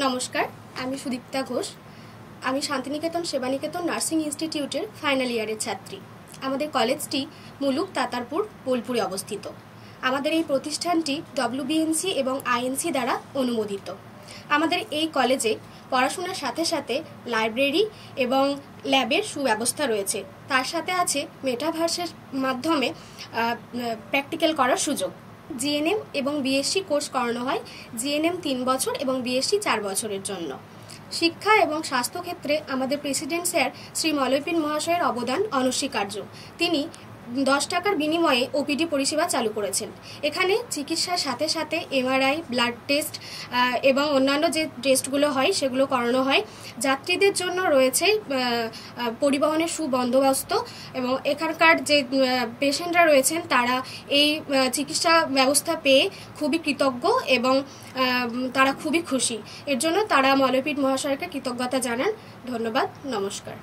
নমস্কার, আমি সুদীপ্তা ঘোষ। আমি শান্তিনিকেতন সেবানিকেতন নার্সিং ইনস্টিটিউটের ফাইনাল ইয়ারের ছাত্রী। আমাদের কলেজটি মুলুক তাতারপুর বোলপুরে অবস্থিত। আমাদের এই প্রতিষ্ঠানটি WBNC এবং INC দ্বারা অনুমোদিত। আমাদের এই কলেজে পড়াশোনার সাথে সাথে লাইব্রেরি এবং ল্যাবের সুব্যবস্থা রয়েছে। তার সাথে আছে মেটাভার্সের মাধ্যমে প্র্যাকটিক্যাল করার সুযোগ। GNM এবং BSc কোর্স করানো হয়। GNM 3 বছর এবং BSc 4 বছরের জন্য। শিক্ষা এবং স্বাস্থ্যক্ষেত্রে আমাদের প্রেসিডেন্ট স্যার শ্রী মলয়পীন মহাশয়ের অবদান অনস্বীকার্য। তিনি 10 টাকার বিনিময়ে OPD পরিষেবা চালু করেছেন। এখানে চিকিৎসার সাথে সাথে MRI, ব্লাড টেস্ট এবং অন্যান্য যে টেস্টগুলো হয় সেগুলো করানো হয়। যাত্রীদের জন্য রয়েছে পরিবহনের সুবন্দোবস্ত এবং এখানকার যে পেশেন্টরা রয়েছেন তারা এই চিকিৎসা ব্যবস্থা পেয়ে খুবই কৃতজ্ঞ এবং তারা খুবই খুশি। এর জন্য তারা মলয়পীন মহাশয়কে কৃতজ্ঞতা জানান। ধন্যবাদ, নমস্কার।